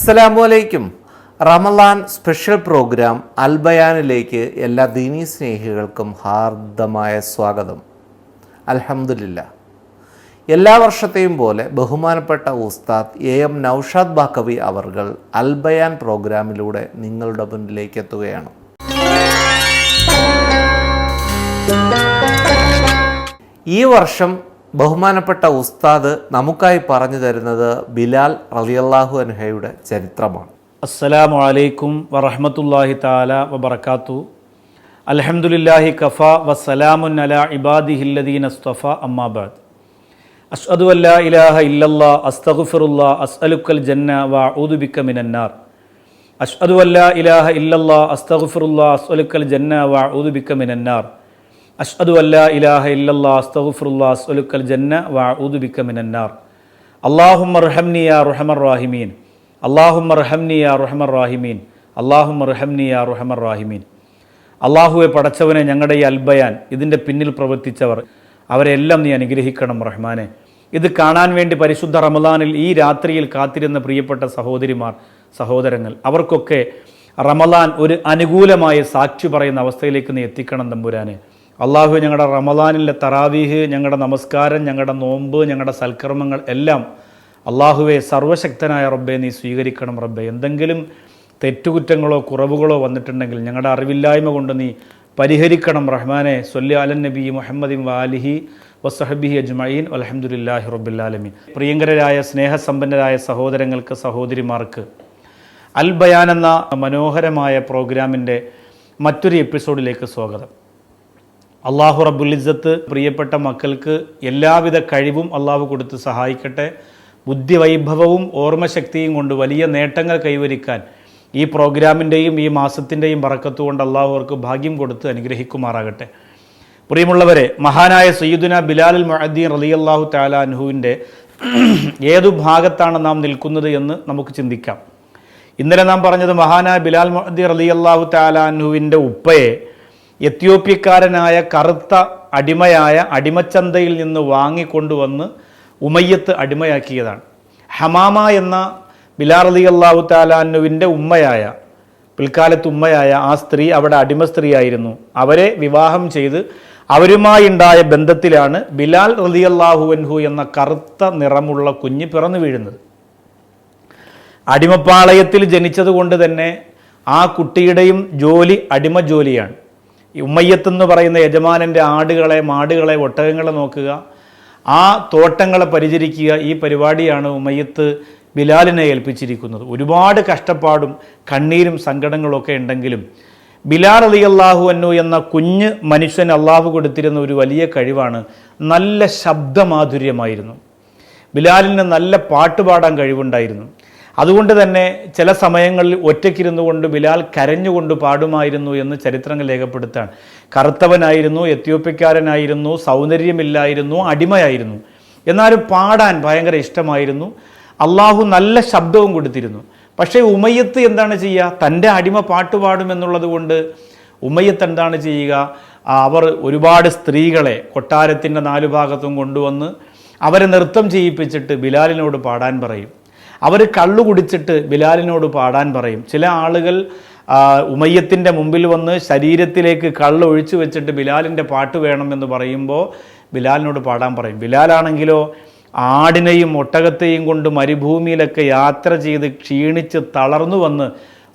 അസ്സലാമു Ramadan special programme അൽബയാനിലേക്ക് എല്ലാ ദീനീ സ്നേഹികൾക്കും ഹാർദമായ സ്വാഗതം. അൽഹംദുലില്ലാ, എല്ലാ വർഷത്തെയും പോലെ ബഹുമാനപ്പെട്ട ഉസ്താദ് എം നൗഷാദ് ബാക്കവി അവർകൾ അൽബയാൻ പ്രോഗ്രാമിലൂടെ നിങ്ങളുടെ മുന്നിലേക്ക് എത്തുകയാണ്. ഈ വർഷം ബഹുമാനപ്പെട്ട ഉസ്താദ് നമുക്കായി പറഞ്ഞു തരുന്നത് ബിലാൽ റളിയല്ലാഹു അൻഹയുടെ ചരിത്രമാണ്. അസ്സലാമു അലൈക്കും വറഹ്മത്തുള്ളാഹി തആല വബറകാതുഹു. അൽഹംദുലില്ലാഹി കഫാ വസ്സലാമുൻ അലാ ഇബാദിഹില്ലദീന ഇസ്തഫാ അമ്മാ ബഅദ്. അശ്ഹദു അല്ലാ ഇലാഹ ഇല്ലല്ലാഹ് അസ്തഗ്ഫിറുല്ലാഹ് അസ്അലുക്കൽ ജന്ന വഅഊദു ബിക മിനന്നാർ. അശ്ഹദു അല്ലാ ഇലാഹ ഇല്ലല്ലാഹ് അസ്തഗ്ഫിറുല്ലാഹ് അസ്അലുക്കൽ ജന്ന വഅഊദു ബിക മിനന്നാർ. അശ്ഹദു അല്ലാ ഇലാഹ ഇല്ലല്ലാഹ് അസ്തഗ്ഫിറുല്ലാഹ് അസ്അലുക്കൽ ജന്ന വഅഊദു ബിക മിനന്നാർ. അല്ലാഹുമ്മ ഇർഹംനി യാ അർഹമർ റഹീമീൻ. അല്ലാഹുമ്മ ഇർഹംനി യാ അർഹമർ റഹീമീൻ. അല്ലാഹുമ്മ ഇർഹംനി യാ അർഹമർ റഹീമീൻ. അല്ലാഹുവെ, പടച്ചവനെ, ഞങ്ങളുടെ ഈ അൽബയാൻ ഇതിൻ്റെ പിന്നിൽ പ്രവർത്തിച്ചവർ അവരെല്ലാം നീ അനുഗ്രഹിക്കണം റഹ്മാനെ. ഇത് കാണാൻ വേണ്ടി പരിശുദ്ധ റമളാനിൽ ഈ രാത്രിയിൽ കാത്തിരുന്ന പ്രിയപ്പെട്ട സഹോദരിമാർ, സഹോദരങ്ങൾ, അവർക്കൊക്കെ റമളാൻ ഒരു അനുകൂലമായ സാക്ഷി പറയുന്ന അവസ്ഥയിലേക്ക് നീ എത്തിക്കണം തമ്പുരാനെ. അള്ളാഹു, ഞങ്ങളുടെ റമളാനിലെ തറാവീഹ്, ഞങ്ങളുടെ നമസ്കാരം, ഞങ്ങളുടെ നോമ്പ്, ഞങ്ങളുടെ സൽക്കർമ്മങ്ങൾ എല്ലാം അള്ളാഹുവെ സർവശക്തനായ റബ്ബെ നീ സ്വീകരിക്കണം റബ്ബെ. എന്തെങ്കിലും തെറ്റുകുറ്റങ്ങളോ കുറവുകളോ വന്നിട്ടുണ്ടെങ്കിൽ ഞങ്ങളുടെ അറിവില്ലായ്മ കൊണ്ട് നീ പരിഹരിക്കണം റഹ്മാനെ. സ്വല്ലി അലൻ നബി മുഹമ്മദിൻ വാലിഹി വസ്സഹബിഹി അജ്മഈൻ വൽഹംദുലില്ലാഹി റബ്ബിൽ ആലമീൻ. പ്രിയങ്കരായ സ്നേഹസമ്പന്നരായ സഹോദരങ്ങൾക്ക്, സഹോദരിമാർക്ക്, അൽ ബയാൻ എന്ന മനോഹരമായ പ്രോഗ്രാമിൻ്റെ മറ്റൊരു എപ്പിസോഡിലേക്ക് സ്വാഗതം. അള്ളാഹു റബ്ബുൽ ഇസ്സത്ത് പ്രിയപ്പെട്ട മക്കൾക്ക് എല്ലാവിധ കഴിവും അള്ളാഹു കൊടുത്ത് സഹായിക്കട്ടെ. ബുദ്ധിവൈഭവവും ഓർമ്മശക്തിയും കൊണ്ട് വലിയ നേട്ടങ്ങൾ കൈവരിക്കാൻ ഈ പ്രോഗ്രാമിൻ്റെയും ഈ മാസത്തിൻ്റെയും ബറക്കത്ത് കൊണ്ട് അള്ളാഹു അവർക്ക് ഭാഗ്യം കൊടുത്ത് അനുഗ്രഹിക്കുമാറാകട്ടെ. പ്രിയമുള്ളവരെ, മഹാനായ സയ്യിദുന ബിലാൽ മുഅദ്ദീൻ റളിയല്ലാഹു തആല അൻഹുവിൻ്റെ ഏതു ഭാഗത്താണ് നാം നിൽക്കുന്നത് എന്ന് നമുക്ക് ചിന്തിക്കാം. ഇന്നലെ നാം പറഞ്ഞത് മഹാനായ ബിലാൽ മുഅദ്ദീൻ റളിയല്ലാഹു തആല അൻഹുവിൻ്റെ ഉപ്പയെ എത്യോപ്യക്കാരനായ കറുത്ത അടിമയായ അടിമച്ചന്തയിൽ നിന്ന് വാങ്ങിക്കൊണ്ടുവന്ന് ഉമയ്യത്ത് അടിമയാക്കിയതാണ്. ഹമാമ എന്ന ബിലാൽ റളിയല്ലാഹു തആല അൻഹുവിൻ്റെ ഉമ്മയായ, പിൽക്കാലത്ത് ഉമ്മയായ ആ സ്ത്രീ അവിടെ അടിമ സ്ത്രീയായിരുന്നു. അവരെ വിവാഹം ചെയ്ത് അവരുമായി ഉണ്ടായ ബന്ധത്തിലാണ് ബിലാൽ റളിയല്ലാഹു അൻഹു എന്ന കറുത്ത നിറമുള്ള കുഞ്ഞ് പിറന്നു വീഴുന്നത്. അടിമപ്പാളയത്തിൽ ജനിച്ചത് കൊണ്ട് തന്നെ ആ കുട്ടിയുടെയും ജോലി അടിമ ജോലിയാണ്. ഈ ഉമ്മയ്യത്ത് എന്ന് പറയുന്ന യജമാനൻ്റെ ആടുകളെ, മാടുകളെ, ഒട്ടകങ്ങളെ നോക്കുക, ആ തോട്ടങ്ങളെ പരിചരിക്കുക, ഈ പരിപാടിയാണ് ഉമ്മയ്യത്ത് ബിലാലിനെ ഏൽപ്പിച്ചിരിക്കുന്നത്. ഒരുപാട് കഷ്ടപ്പാടും കണ്ണീരും സങ്കടങ്ങളൊക്കെ ഉണ്ടെങ്കിലും ബിലാൽ റളിയല്ലാഹു അൻഹു എന്ന കുഞ്ഞ് മനുഷ്യൻ അള്ളാഹു കൊടുത്തിരുന്ന ഒരു വലിയ കഴിവാണ് നല്ല ശബ്ദമാധുര്യമായിരുന്നു. ബിലാലിന് നല്ല പാട്ടുപാടാൻ കഴിവുണ്ടായിരുന്നു. അതുകൊണ്ട് തന്നെ ചില സമയങ്ങളിൽ ഒറ്റയ്ക്കിരുന്നു കൊണ്ട് ബിലാൽ കരഞ്ഞുകൊണ്ട് പാടുമായിരുന്നു എന്ന് ചരിത്രങ്ങൾ രേഖപ്പെടുത്താണ്. കറുത്തവനായിരുന്നു, എത്യോപ്യക്കാരനായിരുന്നു, സൗന്ദര്യമില്ലായിരുന്നു, അടിമയായിരുന്നു. എന്നാലും പാടാൻ ഭയങ്കര ഇഷ്ടമായിരുന്നു. അള്ളാഹു നല്ല ശബ്ദവും കൊടുത്തിരുന്നു. പക്ഷേ ഉമയ്യത്ത് എന്താണ് ചെയ്യുക? തൻ്റെ അടിമ പാട്ടുപാടുമെന്നുള്ളത് കൊണ്ട് ഉമയ്യത്ത് എന്താണ് ചെയ്യുക? അവർ ഒരുപാട് സ്ത്രീകളെ കൊട്ടാരത്തിൻ്റെ 4 ഭാഗത്തും കൊണ്ടുവന്ന് അവരെ നൃത്തം ചെയ്യിപ്പിച്ചിട്ട് ബിലാലിനോട് പാടാൻ പറയും. അവർ കള്ളു കുടിച്ചിട്ട് ബിലാലിനോട് പാടാൻ പറയും. ചില ആളുകൾ ഉമയ്യത്തിൻ്റെ മുമ്പിൽ വന്ന് ശരീരത്തിലേക്ക് കള്ള് ഒഴിച്ചു വെച്ചിട്ട് ബിലാലിൻ്റെ പാട്ട് വേണമെന്ന് പറയുമ്പോൾ ബിലാലിനോട് പാടാൻ പറയും. ബിലാലാണെങ്കിലോ ആടിനെയും ഒട്ടകത്തെയും കൊണ്ട് മരുഭൂമിയിലൊക്കെ യാത്ര ചെയ്ത് ക്ഷീണിച്ച് തളർന്നു വന്ന്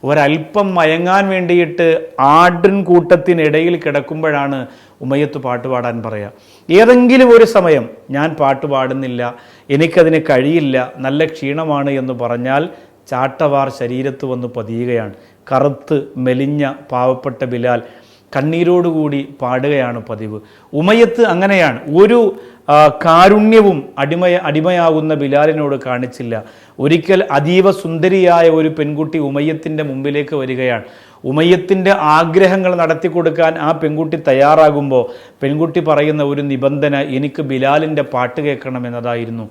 ഒരല്പം മയങ്ങാൻ വേണ്ടിയിട്ട് ആട്ടിൻ കൂട്ടത്തിനിടയിൽ കിടക്കുമ്പോഴാണ് ഉമയ്യത്ത് പാട്ടുപാടാൻ പറയുക. ഏതെങ്കിലും ഒരു സമയം ഞാൻ പാട്ട് പാടുന്നില്ല, എനിക്കതിന് കഴിയില്ല, നല്ല ക്ഷീണമാണ് എന്ന് പറഞ്ഞാൽ ചാട്ടവാർ ശരീരത്ത് വന്ന് പതിയുകയാണ്. കറുത്ത് മെലിഞ്ഞ പാവപ്പെട്ട ബിലാൽ കണ്ണീരോടുകൂടി പാടുകയാണ് പതിവ്. ഉമയ്യത്ത് അങ്ങനെയാണ്. ഒരു കാരുണ്യവും അടിമയാകുന്ന ബിലാലിനോട് കാണിച്ചില്ല. ഒരിക്കൽ അതീവ സുന്ദരിയായ ഒരു പെൺകുട്ടി ഉമയ്യത്തിൻ്റെ മുമ്പിലേക്ക് വരികയാണ്. ഉമയ്യത്തിൻ്റെ ആഗ്രഹങ്ങൾ നടത്തി കൊടുക്കാൻ ആ പെൺകുട്ടി തയ്യാറാകുമ്പോൾ പെൺകുട്ടി പറയുന്ന ഒരു നിബന്ധന, എനിക്ക് ബിലാലിൻ്റെ പാട്ട് കേൾക്കണം എന്നതായിരുന്നു.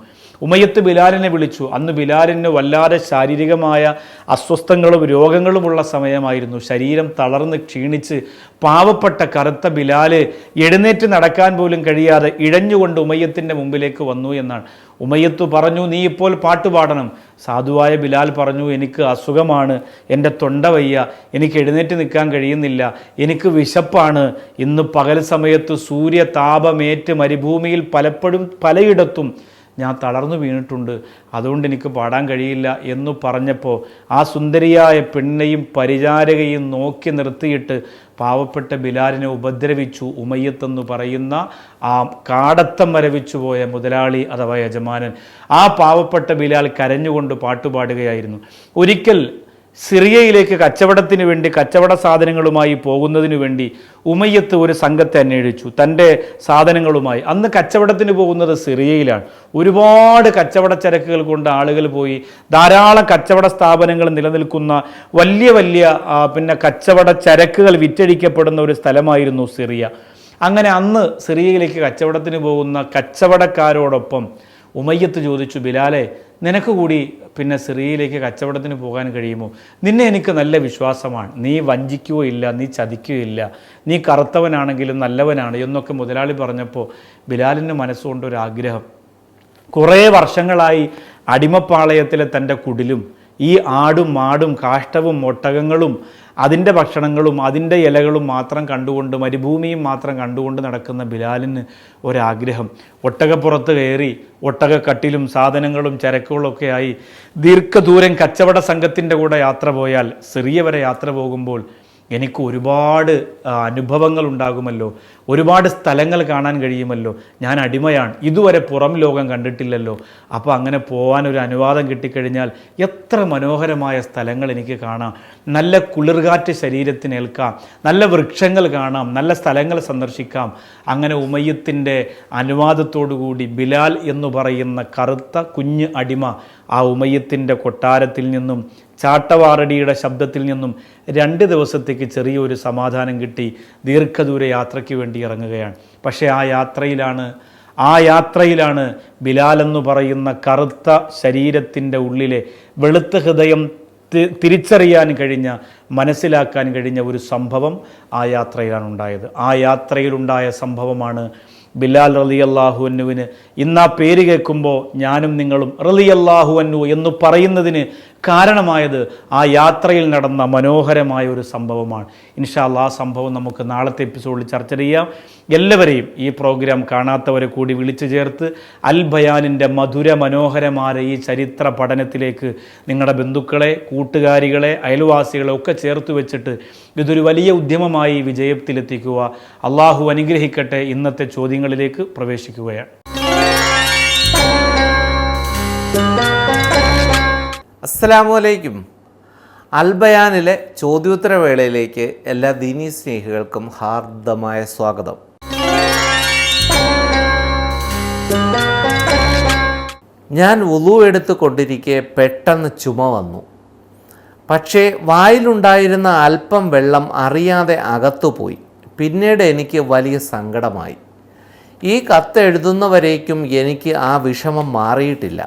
ഉമയ്യത്ത് ബിലാലിനെ വിളിച്ചു. അന്ന് ബിലാലിന് വല്ലാതെ ശാരീരികമായ അസ്വസ്ഥങ്ങളും രോഗങ്ങളുമുള്ള സമയമായിരുന്നു. ശരീരം തളർന്ന് ക്ഷീണിച്ച് പാവപ്പെട്ട കറുത്ത ബിലാല് എഴുന്നേറ്റ് നടക്കാൻ പോലും കഴിയാതെ ഇഴഞ്ഞുകൊണ്ട് ഉമയ്യത്തിൻ്റെ മുമ്പിലേക്ക് വന്നു എന്നാണ്. ഉമയ്യത്ത് പറഞ്ഞു, നീ ഇപ്പോൾ പാട്ട് പാടണം. സാധുവായ ബിലാൽ പറഞ്ഞു, എനിക്ക് അസുഖമാണ്, എൻ്റെ തൊണ്ട വയ്യ, എനിക്ക് എഴുന്നേറ്റ് നിൽക്കാൻ കഴിയുന്നില്ല, എനിക്ക് വിശപ്പാണ്. ഇന്ന് പകൽ സമയത്ത് സൂര്യതാപമേറ്റ് മരുഭൂമിയിൽ പലയിടത്തും ഞാൻ തളർന്നു വീണിട്ടുണ്ട്, അതുകൊണ്ട് എനിക്ക് പാടാൻ കഴിയില്ല എന്ന് പറഞ്ഞപ്പോൾ ആ സുന്ദരിയായ പെണ്ണിനെയും പരിചാരകയും നോക്കി നിർത്തിയിട്ട് പാവപ്പെട്ട ബിലാലിനെ ഉപദ്രവിച്ചു ഉമയ്യത്തെന്ന് പറയുന്ന ആ കാടത്തം വരവിച്ചു പോയ മുതലാളി അഥവാ യജമാനൻ. ആ പാവപ്പെട്ട ബിലാൽ കരഞ്ഞുകൊണ്ട് പാട്ടുപാടുകയായിരുന്നു. ഒരിക്കൽ സിറിയയിലേക്ക് കച്ചവടത്തിന് വേണ്ടി കച്ചവട സാധനങ്ങളുമായി പോകുന്നതിനു വേണ്ടി ഉമയ്യത്ത് ഒരു സംഘത്തെ അന്വേഷിച്ചു തൻ്റെ സാധനങ്ങളുമായി. അന്ന് കച്ചവടത്തിന് പോകുന്നത് സിറിയയിലാണ്. ഒരുപാട് കച്ചവട ചരക്കുകൾ കൊണ്ട് ആളുകൾ പോയി. ധാരാളം കച്ചവട സ്ഥാപനങ്ങൾ നിലനിൽക്കുന്ന വലിയ കച്ചവട ചരക്കുകൾ വിറ്റഴിക്കപ്പെടുന്ന ഒരു സ്ഥലമായിരുന്നു സിറിയ. അങ്ങനെ അന്ന് സിറിയയിലേക്ക് കച്ചവടത്തിന് പോകുന്ന കച്ചവടക്കാരോടൊപ്പം ഉമയ്യത്ത് ചോദിച്ചു, ബിലാലെ, നിനക്ക് കൂടി സിറിയയിലേക്ക് കച്ചവടത്തിന് പോകാൻ കഴിയുമോ? നിന്നെ എനിക്ക് നല്ല വിശ്വാസമാണ്, നീ വഞ്ചിക്കുകയില്ല, നീ ചതിക്കുകയില്ല, നീ കറുത്തവനാണെങ്കിലും നല്ലവനാണ് എന്നൊക്കെ മുതലാളി പറഞ്ഞപ്പോൾ ബിലാലിൻ്റെ മനസ്സുകൊണ്ടൊരാഗ്രഹം. കുറേ വർഷങ്ങളായി അടിമപ്പാളയത്തിലെ തൻ്റെ കുടിലും ഈ ആടും മാടും കാഷ്ടവും ഒട്ടകങ്ങളും അതിൻ്റെ ഭക്ഷണങ്ങളും അതിൻ്റെ ഇലകളും മാത്രം കണ്ടുകൊണ്ട് മരുഭൂമിയും മാത്രം കണ്ടുകൊണ്ട് നടക്കുന്ന ബിലാലിന് ഒരാഗ്രഹം. ഒട്ടകപ്പുറത്ത് കയറി ഒട്ടകക്കട്ടിലും സാധനങ്ങളും ചരക്കുകളൊക്കെയായി ദീർഘദൂരം കച്ചവട സംഘത്തിൻ്റെ കൂടെ യാത്ര പോയാൽ, സിറിയ വരെ യാത്ര പോകുമ്പോൾ എനിക്ക് ഒരുപാട് അനുഭവങ്ങൾ ഉണ്ടാകുമല്ലോ, ഒരുപാട് സ്ഥലങ്ങൾ കാണാൻ കഴിയുമല്ലോ, ഞാൻ അടിമയാണ്, ഇതുവരെ പുറം ലോകം കണ്ടിട്ടില്ലല്ലോ. അപ്പോൾ അങ്ങനെ പോകാൻ ഒരു അനുവാദം കിട്ടിക്കഴിഞ്ഞാൽ എത്ര മനോഹരമായ സ്ഥലങ്ങൾ എനിക്ക് കാണാം, നല്ല കുളിർകാറ്റ് ശരീരത്തിനേൽക്കാം, നല്ല വൃക്ഷങ്ങൾ കാണാം, നല്ല സ്ഥലങ്ങൾ സന്ദർശിക്കാം. അങ്ങനെ ഉമയ്യത്തിൻ്റെ അനുവാദത്തോടുകൂടി ബിലാൽ എന്ന് പറയുന്ന കറുത്ത കുഞ്ഞ് അടിമ ആ ഉമയ്യത്തിൻ്റെ കൊട്ടാരത്തിൽ നിന്നും ചാട്ടവാറടിയുടെ ശബ്ദത്തിൽ നിന്നും 2 ദിവസത്തേക്ക് ചെറിയൊരു സമാധാനം കിട്ടി ദീർഘദൂര യാത്രയ്ക്ക് വേണ്ടി ഇറങ്ങുകയാണ്. പക്ഷേ ആ യാത്രയിലാണ് ബിലാൽ എന്ന് പറയുന്ന കറുത്ത ശരീരത്തിൻ്റെ ഉള്ളിലെ വെളുത്ത ഹൃദയം തിരിച്ചറിയാൻ കഴിഞ്ഞ, മനസ്സിലാക്കാൻ കഴിഞ്ഞ ഒരു സംഭവം ആ യാത്രയിലാണ് ഉണ്ടായത്. ആ യാത്രയിലുണ്ടായ സംഭവമാണ് ബിലാൽ റളിയല്ലാഹു അൻഹുവിന് ഇന്ന് ആ പേര് കേൾക്കുമ്പോൾ ഞാനും നിങ്ങളും റളിയല്ലാഹു അൻഹു എന്ന് പറയുന്നതിന് കാരണമായത് ആ യാത്രയിൽ നടന്ന മനോഹരമായ ഒരു സംഭവമാണ്. ഇൻഷാ അല്ലാഹ് ആ സംഭവം നമുക്ക് നാളത്തെ എപ്പിസോഡിൽ ചർച്ച ചെയ്യാം. എല്ലാവരെയും ഈ പ്രോഗ്രാം കാണാത്തവരെ കൂടി വിളിച്ചു ചേർത്ത് അൽ ബയാനിൻ്റെ മധുര മനോഹരമായ ഈ ചരിത്ര പഠനത്തിലേക്ക് നിങ്ങളുടെ ബന്ധുക്കളെ, കൂട്ടുകാരികളെ, അയൽവാസികളെ ഒക്കെ ചേർത്ത് വെച്ചിട്ട് ഇതൊരു വലിയ ഉദ്യമമായി വിജയത്തിലെത്തിക്കുക. അള്ളാഹു അനുഗ്രഹിക്കട്ടെ. ഇന്നത്തെ ചോദ്യങ്ങളിലേക്ക് പ്രവേശിക്കുകയാണ്. അസ്സലാമു അലൈക്കും. അൽ ബയാനിലെ ചോദ്യോത്തരവേളയിലേക്ക് എല്ലാ ദീനീ സ്നേഹികൾക്കും ഹാർദമായ സ്വാഗതം. ഞാൻ വുളു എടുത്തു കൊണ്ടിരിക്കെ പെട്ടെന്ന് ചുമ വന്നു. പക്ഷേ വായിലുണ്ടായിരുന്ന അല്പം വെള്ളം അറിയാതെ അകത്തുപോയി. പിന്നീട് എനിക്ക് വലിയ സങ്കടമായി. ഈ കത്ത് എഴുതുന്നവരേക്കും എനിക്ക് ആ വിഷമം മാറിയിട്ടില്ല.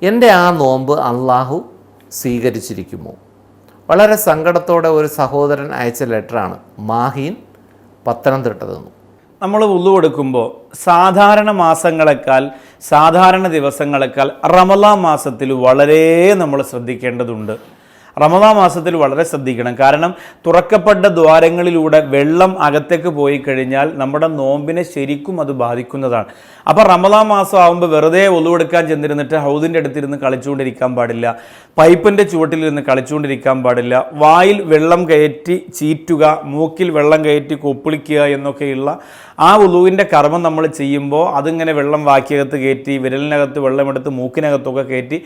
എൻ്റെ ആ നോമ്പ് അള്ളാഹു സ്വീകരിച്ചിരിക്കുമോ? വളരെ സങ്കടത്തോടെ ഒരു സഹോദരൻ അയച്ച ലെറ്ററാണ്. മാഹീൻ, പത്തനംതിട്ട നിന്നു. നമ്മൾ വുളു എടുക്കുമ്പോൾ സാധാരണ മാസങ്ങളെക്കാൾ, സാധാരണ ദിവസങ്ങളെക്കാൾ റമളാൻ മാസത്തിൽ വളരെ നമ്മൾ ശ്രദ്ധിക്കേണ്ടതുണ്ട്. റമളാൻ മാസത്തിൽ വളരെ ശ്രദ്ധിക്കണം. കാരണം തുറക്കപ്പെട്ട ദ്വാരങ്ങളിലൂടെ വെള്ളം അകത്തേക്ക് പോയി കഴിഞ്ഞാൽ നമ്മുടെ നോമ്പിനെ ശരിക്കും അത് ബാധിക്കുന്നതാണ്. അപ്പോൾ റമളാൻ മാസം ആകുമ്പോൾ വെറുതെ ഒലുവെടുക്കാൻ ചെന്നിരുന്നിട്ട് ഹൗദിൻ്റെ അടുത്തിരുന്ന് കളിച്ചുകൊണ്ടിരിക്കാൻ പാടില്ല, പൈപ്പിൻ്റെ ചുവട്ടിലിരുന്ന് കളിച്ചുകൊണ്ടിരിക്കാൻ പാടില്ല, വായിൽ വെള്ളം കയറ്റി ചീറ്റുക, മൂക്കിൽ വെള്ളം കയറ്റി കൊപ്പിളിക്കുക എന്നൊക്കെയുള്ള ആ വുളുവിൻ്റെ കർമ്മം നമ്മൾ ചെയ്യുമ്പോൾ അതിങ്ങനെ വെള്ളം വാക്കിയകത്ത് കയറ്റി വിരലിനകത്ത് വെള്ളമെടുത്ത് മൂക്കിനകത്തൊക്കെ കയറ്റി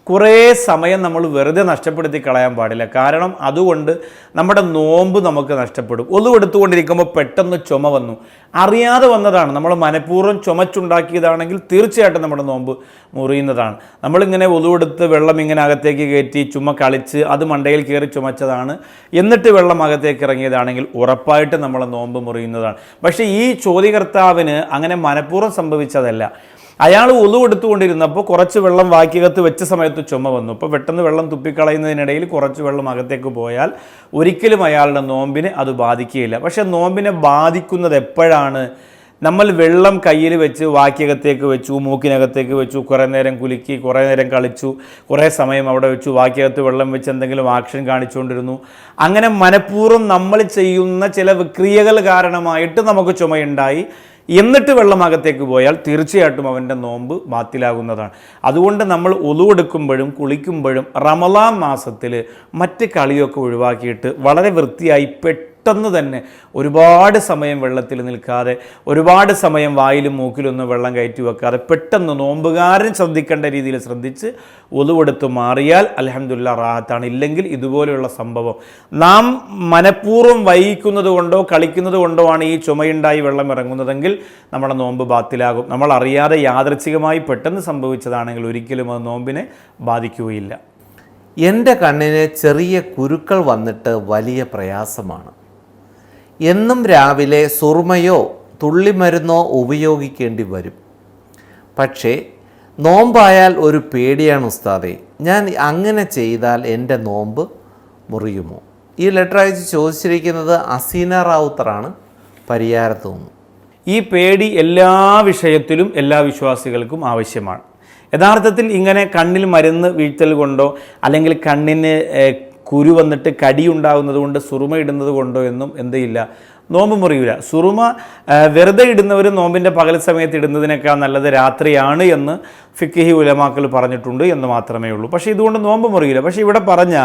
കുറേ സമയം നമ്മൾ വെറുതെ നഷ്ടപ്പെടുത്തി കളയാൻ പാടില്ല. കാരണം അതുകൊണ്ട് നമ്മുടെ നോമ്പ് നമുക്ക് നഷ്ടപ്പെടും. ഒലുവെടുത്തുകൊണ്ടിരിക്കുമ്പോൾ പെട്ടെന്ന് ചുമ വന്നു, അറിയാതെ വന്നതാണ്, നമ്മൾ മനഃപൂർവ്വം ചുമച്ചുണ്ടാക്കിയതാണെങ്കിൽ തീർച്ചയായിട്ടും നമ്മുടെ നോമ്പ് മുറിയുന്നതാണ്. നമ്മളിങ്ങനെ ഒലുവെടുത്ത് വെള്ളം ഇങ്ങനെ അകത്തേക്ക് കയറ്റി ചുമ കളിച്ച് അത് മണ്ടയിൽ കയറി ചുമച്ചതാണ്, എന്നിട്ട് വെള്ളം അകത്തേക്ക് ഇറങ്ങിയതാണെങ്കിൽ ഉറപ്പായിട്ട് നമ്മളെ നോമ്പ് മുറിയുന്നതാണ്. പക്ഷേ ഈ ചോദ്യകർത്താവിന് അങ്ങനെ മനഃപൂർവ്വം സംഭവിച്ചതല്ല. അയാൾ ഒളു എടുത്തുകൊണ്ടിരുന്നപ്പോൾ കുറച്ച് വെള്ളം വാക്കിയകത്ത് വെച്ച സമയത്ത് ചുമ വന്നു. അപ്പോൾ പെട്ടെന്ന് വെള്ളം തുപ്പിക്കളയുന്നതിനിടയിൽ കുറച്ച് വെള്ളം അകത്തേക്ക് പോയാൽ ഒരിക്കലും അയാളുടെ നോമ്പിനെ അത് ബാധിക്കുകയില്ല. പക്ഷേ നോമ്പിനെ ബാധിക്കുന്നത് എപ്പോഴാണ്? നമ്മൾ വെള്ളം കയ്യിൽ വെച്ച് വാക്കിയകത്തേക്ക് വെച്ചു, മൂക്കിനകത്തേക്ക് വെച്ചു, കുറേ നേരം കുലുക്കി, കുറേ നേരം കളിച്ചു, കുറേ സമയം അവിടെ വെച്ചു, വാക്കിയകത്ത് വെള്ളം വെച്ച് എന്തെങ്കിലും ആക്ഷൻ കാണിച്ചുകൊണ്ടിരുന്നു. അങ്ങനെ മനഃപൂർവ്വം നമ്മൾ ചെയ്യുന്ന ചില ക്രിയകൾ കാരണമായിട്ട് നമുക്ക് ചുമയുണ്ടായി, എന്നിട്ട് വെള്ളം അകത്തേക്ക് പോയാൽ തീർച്ചയായിട്ടും അവൻ്റെ നോമ്പ് ബാത്തിലാകുന്നതാണ്. അതുകൊണ്ട് നമ്മൾ ഒളു എടുക്കുമ്പോഴും കുളിക്കുമ്പോഴും റമളാൻ മാസത്തിൽ മറ്റ് കളിയൊക്കെ ഒഴിവാക്കിയിട്ട് വളരെ വൃത്തിയായി പെട്ടെന്ന് തന്നെ ഒരുപാട് സമയം വെള്ളത്തിൽ നിൽക്കാതെ, ഒരുപാട് സമയം വായിലും മൂക്കിലൊന്നും വെള്ളം കയറ്റി വെക്കാതെ പെട്ടെന്ന് നോമ്പുകാരൻ ശ്രദ്ധിക്കേണ്ട രീതിയിൽ ശ്രദ്ധിച്ച് ഒളുവെടുത്ത് മാറിയാൽ അൽഹംദുലില്ലാ റാഹത്താണ്. ഇല്ലെങ്കിൽ ഇതുപോലെയുള്ള സംഭവം നാം മനഃപൂർവ്വം വൈകിക്കുന്നത് കൊണ്ടോ കളിക്കുന്നത് കൊണ്ടോ ആണ് ഈ ചുമയുണ്ടായി വെള്ളം ഇറങ്ങുന്നതെങ്കിൽ നമ്മുടെ നോമ്പ് ബാത്തിലാകും. നമ്മൾ അറിയാതെ യാദൃച്ഛികമായി പെട്ടെന്ന് സംഭവിച്ചതാണെങ്കിൽ ഒരിക്കലും അത് നോമ്പിനെ ബാധിക്കുകയില്ല. എൻ്റെ കണ്ണിന് ചെറിയ കുരുക്കൾ വന്നിട്ട് വലിയ പ്രയാസമാണ്. എന്നും രാവിലെ സുർമയോ തുള്ളിമരുന്നോ ഉപയോഗിക്കേണ്ടി വരും. പക്ഷേ നോമ്പായാൽ ഒരു പേടിയാണ് ഉസ്താദേ, ഞാൻ അങ്ങനെ ചെയ്താൽ എൻ്റെ നോമ്പ് മുറിയുമോ? ഈ ലെറ്റർ അയച്ച് ചോദിച്ചിരിക്കുന്നത് അസീന റാവുത്തറാണ്, പരിയാരത്ത് നിന്ന്. ഈ പേടി എല്ലാ വിഷയത്തിലും എല്ലാ വിശ്വാസികൾക്കും ആവശ്യമാണ്. യഥാർത്ഥത്തിൽ ഇങ്ങനെ കണ്ണിൽ മരുന്ന് വീഴ്ത്തൽ കൊണ്ടോ അല്ലെങ്കിൽ കണ്ണിന് കുരു വന്നിട്ട് കടിയുണ്ടാകുന്നത് കൊണ്ട് സുറുമ ഇടുന്നത് കൊണ്ടോ എന്നും എന്തില്ല, നോമ്പ് മുറിയില്ല. സുറുമ വെറുതെ ഇടുന്നവർ നോമ്പിൻ്റെ പകൽ സമയത്ത് ഇടുന്നതിനേക്കാൾ നല്ലത് രാത്രിയാണ് എന്ന് ഫിഖ്ഹി ഉലമാക്കൾ പറഞ്ഞിട്ടുണ്ട് എന്ന് മാത്രമേ ഉള്ളൂ. പക്ഷേ ഇതുകൊണ്ട് നോമ്പ് മുറിയില്ല. പക്ഷേ ഇവിടെ പറഞ്ഞ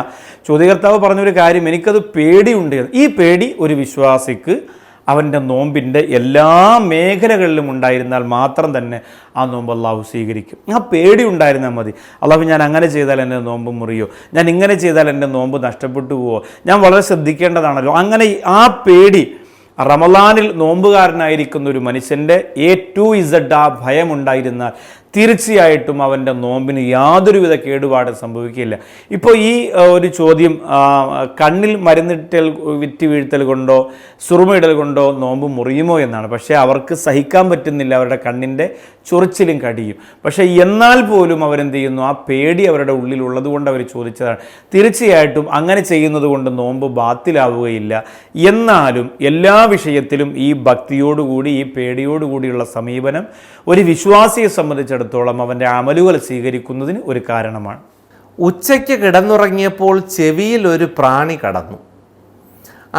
ചോദ്യകർത്താവ് പറഞ്ഞൊരു കാര്യം, എനിക്കത് പേടിയുണ്ട്. ഈ പേടി ഒരു വിശ്വാസിക്ക് അവൻ്റെ നോമ്പിൻ്റെ എല്ലാ മേഖലകളിലും ഉണ്ടായിരുന്നാൽ മാത്രം തന്നെ ആ നോമ്പ് അള്ളാഹു സ്വീകരിക്കും. ആ പേടി ഉണ്ടായിരുന്നാൽ മതി. അള്ളാഹു ഞാൻ അങ്ങനെ ചെയ്താൽ എൻ്റെ നോമ്പ് മുറിയോ, ഞാൻ ഇങ്ങനെ ചെയ്താൽ എൻ്റെ നോമ്പ് നഷ്ടപ്പെട്ടു പോവോ, ഞാൻ വളരെ ശ്രദ്ധിക്കേണ്ടതാണല്ലോ. അങ്ങനെ ആ പേടി റമളാനിൽ നോമ്പുകാരനായിരിക്കുന്ന ഒരു മനുഷ്യൻ്റെ A-to-Z ആ ഭയമുണ്ടായിരുന്നാൽ തീർച്ചയായിട്ടും അവൻ്റെ നോമ്പിന് യാതൊരുവിധ കേടുപാടും സംഭവിക്കില്ല. ഇപ്പോൾ ഈ ഒരു ചോദ്യം, കണ്ണിൽ മരുന്നിട്ടൽ വിറ്റ് വീഴ്ത്തൽ കൊണ്ടോ സുറുമയിടൽ കൊണ്ടോ നോമ്പ് മുറിയുമോ എന്നാണ്. പക്ഷേ അവർക്ക് സഹിക്കാൻ പറ്റുന്നില്ല, അവരുടെ കണ്ണിൻ്റെ ചൊറിച്ചിലും കടിയും. പക്ഷേ എന്നാൽ പോലും അവരെന്ത് ചെയ്യുന്നു, ആ പേടി അവരുടെ ഉള്ളിലുള്ളത് കൊണ്ട് അവർ ചോദിച്ചതാണ്. തീർച്ചയായിട്ടും അങ്ങനെ ചെയ്യുന്നത് കൊണ്ട് നോമ്പ് ബാത്തിലാവുകയില്ല. എന്നാലും എല്ലാ വിഷയത്തിലും ഈ ഭക്തിയോടുകൂടി, ഈ പേടിയോടുകൂടിയുള്ള സമീപനം ഒരു വിശ്വാസിയെ സംബന്ധിച്ചിടത്തോളം അവൻ്റെ അമലുകൾ സ്വീകരിക്കുന്നതിന് ഒരു കാരണമാണ്. ഉച്ചയ്ക്ക് കിടന്നുറങ്ങിയപ്പോൾ ചെവിയിൽ ഒരു പ്രാണി കടന്നു.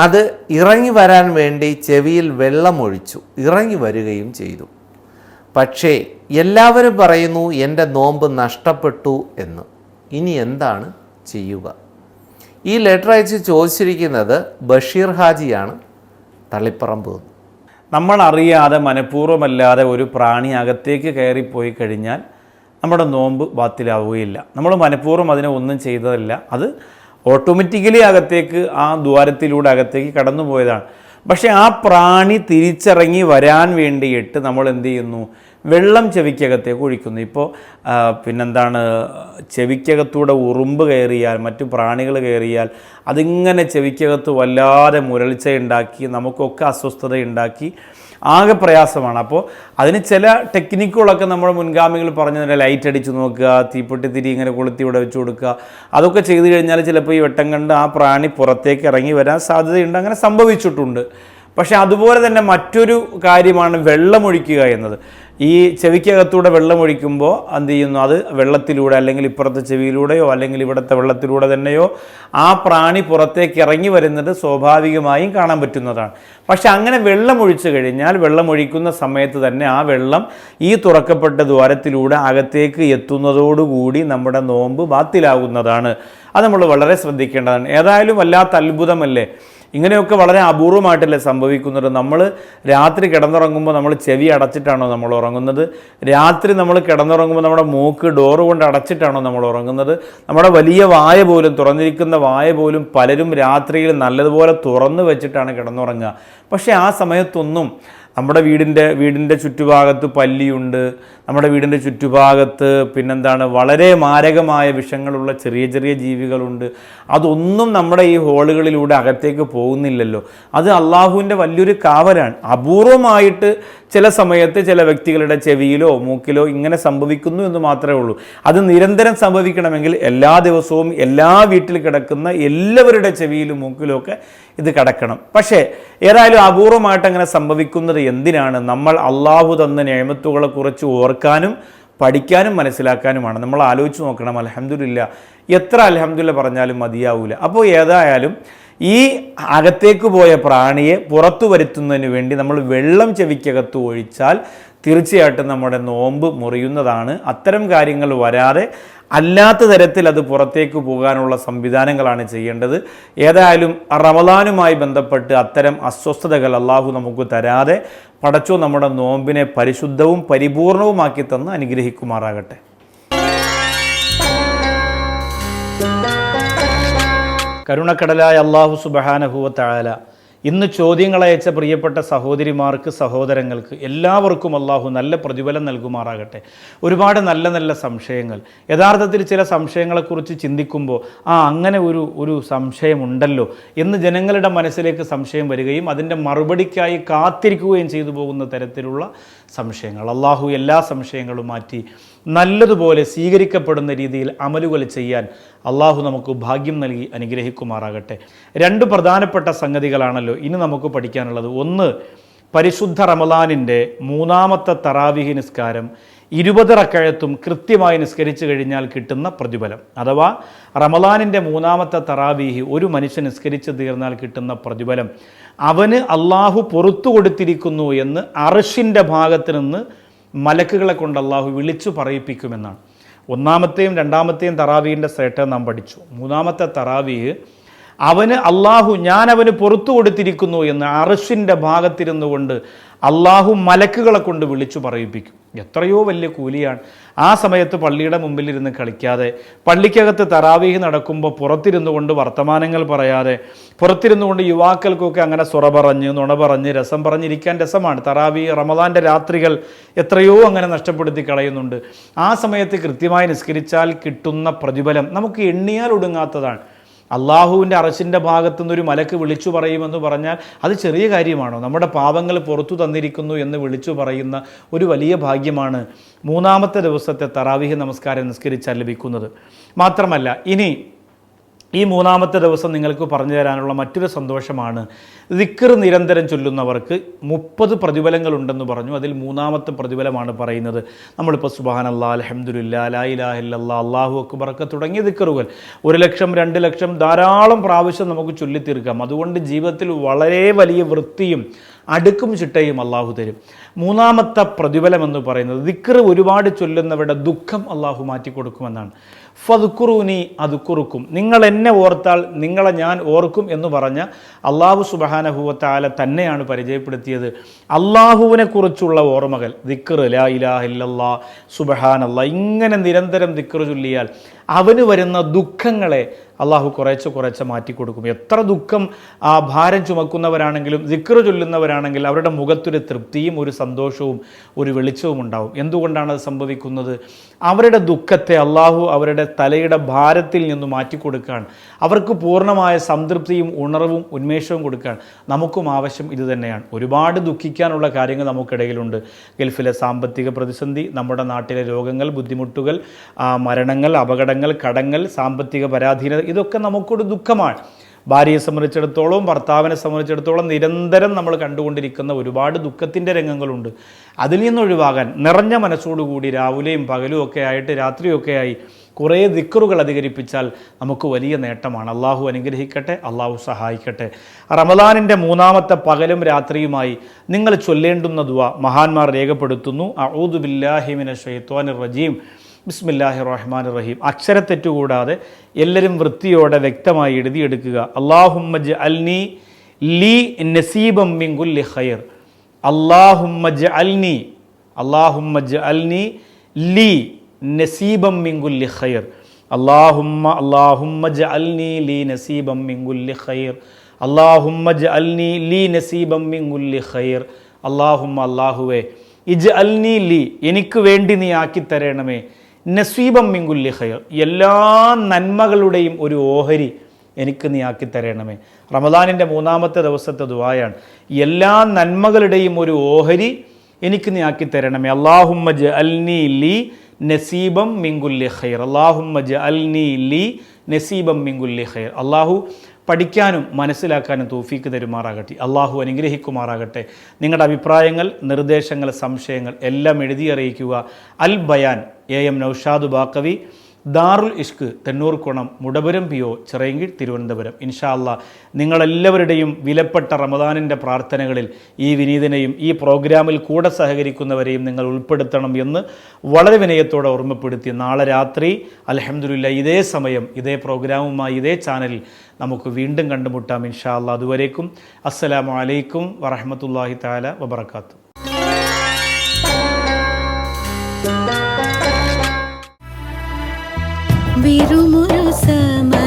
അത് ഇറങ്ങി വരാൻ വേണ്ടി ചെവിയിൽ വെള്ളമൊഴിച്ചു, ഇറങ്ങി വരികയും ചെയ്തു. പക്ഷേ എല്ലാവരും പറയുന്നു എൻ്റെ നോമ്പ് നഷ്ടപ്പെട്ടു എന്ന്. ഇനി എന്താണ് ചെയ്യുക? ഈ ലെറ്റർ അയച്ച് ചോദിച്ചിരിക്കുന്നത് ബഷീർ ഹാജിയാണ്, തളിപ്പറമ്പ്. നമ്മൾ അറിയാതെ മനഃപൂർവ്വമല്ലാതെ ഒരു പ്രാണി അകത്തേക്ക് കയറിപ്പോയി കഴിഞ്ഞാൽ നമ്മുടെ നോമ്പ് ബാത്തിലാവുകയില്ല. നമ്മൾ മനഃപൂർവ്വം അതിനെ ഒന്നും ചെയ്തതല്ല, അത് ഓട്ടോമാറ്റിക്കലി അകത്തേക്ക് ആ ദ്വാരത്തിലൂടെ അകത്തേക്ക് കടന്നു പോയതാണ്. പക്ഷേ ആ പ്രാണി തിരിച്ചിറങ്ങി വരാൻ വേണ്ടിയിട്ട് നമ്മൾ എന്ത് ചെയ്യുന്നു, വെള്ളം ചെവിക്കകത്തേക്ക് ഒഴിക്കുന്നു. ഇപ്പോൾ പിന്നെന്താണ്, ചെവിക്കകത്തൂടെ ഉറുമ്പ് കയറിയാൽ, മറ്റു പ്രാണികൾ കയറിയാൽ അതിങ്ങനെ ചെവിക്കകത്ത് വല്ലാതെ മുരൾച്ചയുണ്ടാക്കി നമുക്കൊക്കെ അസ്വസ്ഥതയുണ്ടാക്കി ആകെ പ്രയാസമാണ്. അപ്പോൾ അതിന് ചില ടെക്നിക്കുകളൊക്കെ നമ്മുടെ മുൻഗാമികൾ പറഞ്ഞതിൻ്റെ ലൈറ്റ് അടിച്ച് നോക്കുക, തീപ്പെട്ടി തിരി ഇങ്ങനെ കൊളുത്തി ഇവിടെ വെച്ച് കൊടുക്കുക, അതൊക്കെ ചെയ്തു കഴിഞ്ഞാൽ ചിലപ്പോൾ ഈ വെട്ടം കണ്ട് ആ പ്രാണി പുറത്തേക്ക് ഇറങ്ങി വരാൻ സാധ്യതയുണ്ട്. അങ്ങനെ സംഭവിച്ചിട്ടുണ്ട്. പക്ഷേ അതുപോലെ തന്നെ മറ്റൊരു കാര്യമാണ് വെള്ളമൊഴിക്കുക എന്നത്. ഈ ചെവിക്കകത്തൂടെ വെള്ളമൊഴിക്കുമ്പോൾ എന്ത് ചെയ്യുന്നു, അത് വെള്ളത്തിലൂടെ അല്ലെങ്കിൽ ഇപ്പുറത്തെ ചെവിയിലൂടെയോ അല്ലെങ്കിൽ ഇവിടുത്തെ വെള്ളത്തിലൂടെ തന്നെയോ ആ പ്രാണി പുറത്തേക്ക് ഇറങ്ങി വരുന്നത് സ്വാഭാവികമായും കാണാൻ പറ്റുന്നതാണ്. പക്ഷെ അങ്ങനെ വെള്ളമൊഴിച്ചു കഴിഞ്ഞാൽ വെള്ളമൊഴിക്കുന്ന സമയത്ത് തന്നെ ആ വെള്ളം ഈ തുറക്കപ്പെട്ട ദ്വാരത്തിലൂടെ അകത്തേക്ക് എത്തുന്നതോടുകൂടി നമ്മുടെ നോമ്പ് ബാത്തിലാകുന്നതാണ്. അത് നമ്മൾ വളരെ ശ്രദ്ധിക്കേണ്ടതാണ്. ഏതായാലും വല്ലാത്ത അത്ഭുതമല്ലേ, ഇങ്ങനെയൊക്കെ വളരെ അപൂർവമായിട്ടല്ലേ സംഭവിക്കുന്നത്. നമ്മൾ രാത്രി കിടന്നുറങ്ങുമ്പോൾ നമ്മൾ ചെവി അടച്ചിട്ടാണോ നമ്മൾ ഉറങ്ങുന്നത്? രാത്രി നമ്മൾ കിടന്നുറങ്ങുമ്പോൾ നമ്മുടെ മൂക്ക് ഡോറ് കൊണ്ട് അടച്ചിട്ടാണോ നമ്മൾ ഉറങ്ങുന്നത്? നമ്മുടെ വലിയ വായ പോലും, തുറന്നിരിക്കുന്ന വായ പോലും പലരും രാത്രിയിൽ നല്ലതുപോലെ തുറന്നു വെച്ചിട്ടാണ് കിടന്നുറങ്ങുക. പക്ഷേ ആ സമയത്തൊന്നും നമ്മുടെ വീടിൻ്റെ ചുറ്റുഭാഗത്ത് പല്ലിയുണ്ട്, നമ്മുടെ വീടിൻ്റെ ചുറ്റുഭാഗത്ത് പിന്നെന്താണ് വളരെ മാരകമായ വിഷങ്ങളുള്ള ചെറിയ ചെറിയ ജീവികളുണ്ട്. അതൊന്നും നമ്മുടെ ഈ ഹോളുകളിലൂടെ അകത്തേക്ക് പോകുന്നില്ലല്ലോ. അത് അള്ളാഹുവിൻ്റെ വലിയൊരു കാവലാണ്. അപൂർവമായിട്ട് ചില സമയത്ത് ചില വ്യക്തികളുടെ ചെവിയിലോ മൂക്കിലോ ഇങ്ങനെ സംഭവിക്കുന്നു എന്ന് മാത്രമേ ഉള്ളൂ. അത് നിരന്തരം സംഭവിക്കണമെങ്കിൽ എല്ലാ ദിവസവും എല്ലാ വീട്ടിൽ കിടക്കുന്ന എല്ലാവരുടെ ചെവിയിലും മൂക്കിലും ഒക്കെ ഇത് കിടക്കണം. പക്ഷേ ഏതായാലും അപൂർവമായിട്ട് അങ്ങനെ സംഭവിക്കുന്നത് എന്തിനാണ്? നമ്മൾ അള്ളാഹു തന്ന നിഅമത്തുകളെ കുറിച്ച് ഓർക്കാനും പഠിക്കാനും മനസ്സിലാക്കാനുമാണ്. നമ്മൾ ആലോചിച്ച് നോക്കണം. അൽഹംദുലില്ലാ, എത്ര അൽഹംദുലില്ലാ പറഞ്ഞാലും മതിയാവൂല. അപ്പോൾ ഏതായാലും ഈ അകത്തേക്ക് പോയ പ്രാണിയെ പുറത്തു വരുത്തുന്നതിന് വേണ്ടി നമ്മൾ വെള്ളം ചെവിക്കകത്ത് ഒഴിച്ചാൽ തീർച്ചയായിട്ടും നമ്മുടെ നോമ്പ് മുറിയുന്നതാണ്. അത്തരം കാര്യങ്ങൾ വരാതെ അല്ലാത്ത തരത്തിൽ അത് പുറത്തേക്ക് പോകാനുള്ള സംവിധാനങ്ങളാണ് ചെയ്യേണ്ടത്. ഏതായാലും റമളാനുമായി ബന്ധപ്പെട്ട് അത്തരം അസ്വസ്ഥതകൾ അള്ളാഹു നമുക്ക് തരാതെ പടച്ചോ നമ്മുടെ നോമ്പിനെ പരിശുദ്ധവും പരിപൂർണവുമാക്കി തന്ന് അനുഗ്രഹിക്കുമാറാകട്ടെ. കരുണക്കടലായ അല്ലാഹു സുബ്ഹാനഹു വ തആല ഇന്ന് ചോദ്യങ്ങളയച്ച പ്രിയപ്പെട്ട സഹോദരിമാർക്ക്, സഹോദരങ്ങൾക്ക് എല്ലാവർക്കും അള്ളാഹു നല്ല പ്രതിഫലം നൽകുമാറാകട്ടെ. ഒരുപാട് നല്ല നല്ല സംശയങ്ങൾ, യഥാർത്ഥത്തിൽ ചില സംശയങ്ങളെക്കുറിച്ച് ചിന്തിക്കുമ്പോൾ അങ്ങനെ ഒരു സംശയമുണ്ടല്ലോ എന്ന് ജനങ്ങളുടെ മനസ്സിലേക്ക് സംശയം വരികയും അതിൻ്റെ മറുപടിക്കായി കാത്തിരിക്കുകയും ചെയ്തു പോകുന്ന തരത്തിലുള്ള സംശയങ്ങൾ. അള്ളാഹു എല്ലാ സംശയങ്ങളും മാറ്റി നല്ലതുപോലെ സ്വീകരിക്കപ്പെടുന്ന രീതിയിൽ അമലുകൾ ചെയ്യാൻ അള്ളാഹു നമുക്ക് ഭാഗ്യം നൽകി അനുഗ്രഹിക്കുമാറാകട്ടെ. രണ്ട് പ്രധാനപ്പെട്ട സംഗതികളാണല്ലോ ഇനി നമുക്ക് പഠിക്കാനുള്ളത്. ഒന്ന്, പരിശുദ്ധ റമളാനിൻ്റെ മൂന്നാമത്തെ തറാവീഹ് നിസ്കാരം 20 റക്അത്തും കൃത്യമായി നിസ്കരിച്ചു കഴിഞ്ഞാൽ കിട്ടുന്ന പ്രതിഫലം, അഥവാ റമളാനിൻ്റെ മൂന്നാമത്തെ തറാവീഹ് ഒരു മനുഷ്യൻ നിസ്കരിച്ച് തീർന്നാൽ കിട്ടുന്ന പ്രതിഫലം അവന് അള്ളാഹു പുറത്തു കൊടുത്തിരിക്കുന്നു എന്ന് അർശിൻ്റെ ഭാഗത്ത് നിന്ന് മലക്കുകളെ കൊണ്ട് അള്ളാഹു വിളിച്ചു പറയിപ്പിക്കുമെന്നാണ്. ഒന്നാമത്തെയും രണ്ടാമത്തെയും തറാവീഹിൻ്റെ ശ്രേഷ്ഠത നാം പഠിച്ചു. മൂന്നാമത്തെ തറാവീഹ് ഞാൻ അവന് പുറത്തു കൊടുത്തിരിക്കുന്നു എന്ന് അർശിൻ്റെ ഭാഗത്തിരുന്നു കൊണ്ട് അള്ളാഹു മലക്കുകളെ കൊണ്ട് വിളിച്ചു പറയിപ്പിക്കും. എത്രയോ വലിയ കൂലിയാണ്. ആ സമയത്ത് പള്ളിയുടെ മുമ്പിലിരുന്ന് കളിക്കാതെ, പള്ളിക്കകത്ത് തറാവീഹ് നടക്കുമ്പോൾ പുറത്തിരുന്നു കൊണ്ട് വർത്തമാനങ്ങൾ പറയാതെ, പുറത്തിരുന്നു കൊണ്ട് യുവാക്കൾക്കൊക്കെ അങ്ങനെ സുറ പറഞ്ഞ് നുണ പറഞ്ഞ് രസം പറഞ്ഞിരിക്കാൻ രസമാണ്. തറാവീഹ് റമളാൻ്റെ രാത്രികൾ എത്രയോ അങ്ങനെ നഷ്ടപ്പെടുത്തി കളയുന്നുണ്ട്. ആ സമയത്ത് കൃത്യമായി നിസ്കരിച്ചാൽ കിട്ടുന്ന പ്രതിഫലം നമുക്ക് എണ്ണിയാൽ ഒടുങ്ങാത്തതാണ്. അള്ളാഹുവിൻ്റെ അർശിൻ്റെ ഭാഗത്തുനിന്നൊരു മലക്ക് വിളിച്ചു പറയുമെന്ന് പറഞ്ഞാൽ അത് ചെറിയ കാര്യമാണോ? നമ്മുടെ പാപങ്ങൾ പുറത്തു തന്നിരിക്കുന്നു എന്ന് വിളിച്ചു പറയുന്ന ഒരു വലിയ ഭാഗ്യമാണ് മൂന്നാമത്തെ ദിവസത്തെ തറാവീഹ് നമസ്കാരം നിസ്കരിച്ചാൽ ലഭിക്കുന്നത്. മാത്രമല്ല, ഇനി ഈ മൂന്നാമത്തെ ദിവസം നിങ്ങൾക്ക് പറഞ്ഞു തരാനുള്ള മറ്റൊരു സന്തോഷമാണ്, ദിക്ർ നിരന്തരം ചൊല്ലുന്നവർക്ക് 30 പ്രതിഫലങ്ങളുണ്ടെന്ന് പറഞ്ഞു. അതിൽ മൂന്നാമത്തെ പ്രതിഫലമാണ് പറയുന്നത്. നമ്മളിപ്പോൾ സുബ്ഹാനല്ലാഹ്, അൽഹംദുലില്ലാ, ലാ ഇലാഹ ഇല്ലല്ലാഹ്, അല്ലാഹു അക്ബർ ഒക്കെ തുടങ്ങിയ ദിക്റുകൾ 1 ലക്ഷം 2 ലക്ഷം ധാരാളം പ്രാവശ്യം നമുക്ക് ചൊല്ലിത്തീർക്കാം. അതുകൊണ്ട് ജീവിതത്തിൽ വളരെ വലിയ വൃത്തിയും അടുക്കും ചിട്ടയും അള്ളാഹു തരും. മൂന്നാമത്തെ പ്രതിഫലം എന്ന് പറയുന്നത് ദിക്ർ ഒരുപാട് ചൊല്ലുന്നവരുടെ ദുഃഖം അള്ളാഹു മാറ്റിക്കൊടുക്കുമെന്നാണ്. ഫദ്കുറൂനി അദ്കുറുക്കും, നിങ്ങൾ എന്നെ ഓർത്താൽ നിങ്ങളെ ഞാൻ ഓർക്കും എന്ന് പറഞ്ഞ അള്ളാഹു സുബ്ഹാനഹു വ തആല തന്നെയാണ് പരിചയപ്പെടുത്തിയത്. അള്ളാഹുവിനെ കുറിച്ചുള്ള ഓർമ്മകൾ, ദിക്ർ, ലാ ഇലാഹ ഇല്ലല്ലാഹ്, സുബ്ഹാനല്ലാഹ്, ഇങ്ങനെ നിരന്തരം ദിക്ർ ചൊല്ലിയാൽ അവന് വരുന്ന ദുഃഖങ്ങളെ അള്ളാഹു കുറേശ്ശെ മാറ്റിക്കൊടുക്കും. എത്ര ദുഃഖം ഭാരം ചുമക്കുന്നവരാണെങ്കിലും ദിക്ർ ചൊല്ലുന്നവരാണെങ്കിൽ അവരുടെ മുഖത്തൊരു തൃപ്തിയും ഒരു സന്തോഷവും ഒരു വെളിച്ചവും ഉണ്ടാവും. എന്തുകൊണ്ടാണ് അത് സംഭവിക്കുന്നത്? അവരുടെ ദുഃഖത്തെ അള്ളാഹു അവരുടെ തലയുടെ ഭാരത്തിൽ നിന്ന് മാറ്റിക്കൊടുക്കുകയാണ്. അവർക്ക് പൂർണ്ണമായ സംതൃപ്തിയും ഉണർവും ഉന്മേഷവും കൊടുക്കുകയാണ്. നമുക്കും ആവശ്യം ഇത് തന്നെയാണ്. ഒരുപാട് ദുഃഖിക്കാനുള്ള കാര്യങ്ങൾ നമുക്കിടയിലുണ്ട്. ഗൾഫിലെ സാമ്പത്തിക പ്രതിസന്ധി, നമ്മുടെ നാട്ടിലെ രോഗങ്ങൾ, ബുദ്ധിമുട്ടുകൾ, മരണങ്ങൾ, അപകടങ്ങൾ, കടങ്ങൾ, സാമ്പത്തിക പരാധീനത, ഇതൊക്കെ നമുക്കൊരു ദുഃഖമാണ്. ഭാര്യയെ സംബന്ധിച്ചിടത്തോളം, ഭർത്താവിനെ സംബന്ധിച്ചിടത്തോളം നിരന്തരം നമ്മൾ കണ്ടുകൊണ്ടിരിക്കുന്ന ഒരുപാട് ദുഃഖത്തിൻ്റെ രംഗങ്ങളുണ്ട്. അതിൽ നിന്നൊഴിവാകാൻ നിറഞ്ഞ മനസ്സോടുകൂടി രാവിലെയും പകലും ഒക്കെ ആയിട്ട് രാത്രിയൊക്കെ ആയി കുറേ ദിക്റുകൾ അധികരിപ്പിച്ചാൽ നമുക്ക് വലിയ നേട്ടമാണ്. അള്ളാഹു അനുഗ്രഹിക്കട്ടെ, അള്ളാഹു സഹായിക്കട്ടെ. റമളാനിൻ്റെ മൂന്നാമത്തെ പകലും രാത്രിയുമായി നിങ്ങൾ ചൊല്ലേണ്ടുന്ന ദുആ മഹാന്മാർ രേഖപ്പെടുത്തുന്നു. അഊദു ബില്ലാഹി മിനശ് ശൈത്വാനിർ റജീം, ബിസ്മില്ലാഹിർ റഹ്മാനിർ റഹീം. അക്ഷരത്തെറ്റുകൂടാതെ എല്ലാവരും വൃത്തിയോടെ വ്യക്തമായി എഴുതിയെടുക്കുക. അല്ലാഹുമ്മ ജഅൽനി ലീ നസീബം മിൻ കുല്ലി ഖൈർ. അല്ലാഹുമ്മ ജഅൽനി ലീ നസീബം മിൻ കുല്ലി ഖൈർ. അല്ലാഹുമ്മ ജഅൽനി ലീ നസീബം മിൻ കുല്ലി ഖൈർ. അല്ലാഹുമ്മ ജഅൽനി ലീ നസീബം മിൻ കുല്ലി ഖൈർ. അല്ലാഹുമ്മ അല്ലാഹുവേ ഇജ് അൽനി ലി എനിക്ക് വേണ്ടി നീ ആക്കി തരണമേ നസീബം മിൻകുല്ലി ഖൈർ എല്ലാ നന്മകളുടെയും ഒരു ഓഹരി എനിക്ക് നീ ആക്കി തരണമേ. റമദാനിൻ്റെ 3-ാമത്തെ ദിവസത്തെ ദുആയാണ്. എല്ലാ നന്മകളുടെയും ഒരു ഓഹരി എനിക്ക് നീ ആക്കി തരണമേ. അല്ലാഹുമ്മ ജഅൽനി ലി നസീബം മിൻകുല്ലി ഖൈർ. അല്ലാഹുമ്മ ജഅൽനി ലി നസീബം മിൻകുല്ലി ഖൈർ. അല്ലാഹു പഠിക്കാനും മനസ്സിലാക്കാനും തൗഫീക്ക് തരുമാറാകട്ടെ. അള്ളാഹു അനുഗ്രഹിക്കുമാറാകട്ടെ. നിങ്ങളുടെ അഭിപ്രായങ്ങൾ, നിർദ്ദേശങ്ങൾ, സംശയങ്ങൾ എല്ലാം എഴുതി അറിയിക്കുക. അൽ ബയാൻ AM Naushad Baqavi, Darul Ishq, Thennoorkonam, Mudapuram PO, Chirayinkeezhu, Thiruvananthapuram. ഇൻഷാ അല്ലാഹ് നിങ്ങളെല്ലാവരുടെയും വിലപ്പെട്ട റമദാനിൻ്റെ പ്രാർത്ഥനകളിൽ ഈ വിനീതനെയും ഈ പ്രോഗ്രാമിൽ കൂടെ സഹകരിക്കുന്നവരെയും നിങ്ങൾ ഉൾപ്പെടുത്തണം എന്ന് വളരെ വിനയത്തോടെ ഓർമ്മപ്പെടുത്തി നാളെ രാത്രി അൽഹംദുലില്ലാഹ് ഇതേ സമയം ഇതേ പ്രോഗ്രാമുമായി ഇതേ ചാനലിൽ നമുക്ക് വീണ്ടും കണ്ടുമുട്ടാം ഇൻഷാ അല്ലാഹ്. അതുവരേക്കും അസ്സലാമു അലൈക്കും വറഹ്മത്തുള്ളാഹി തആല വബറകാതുഹു. വിരുമൊരു സമ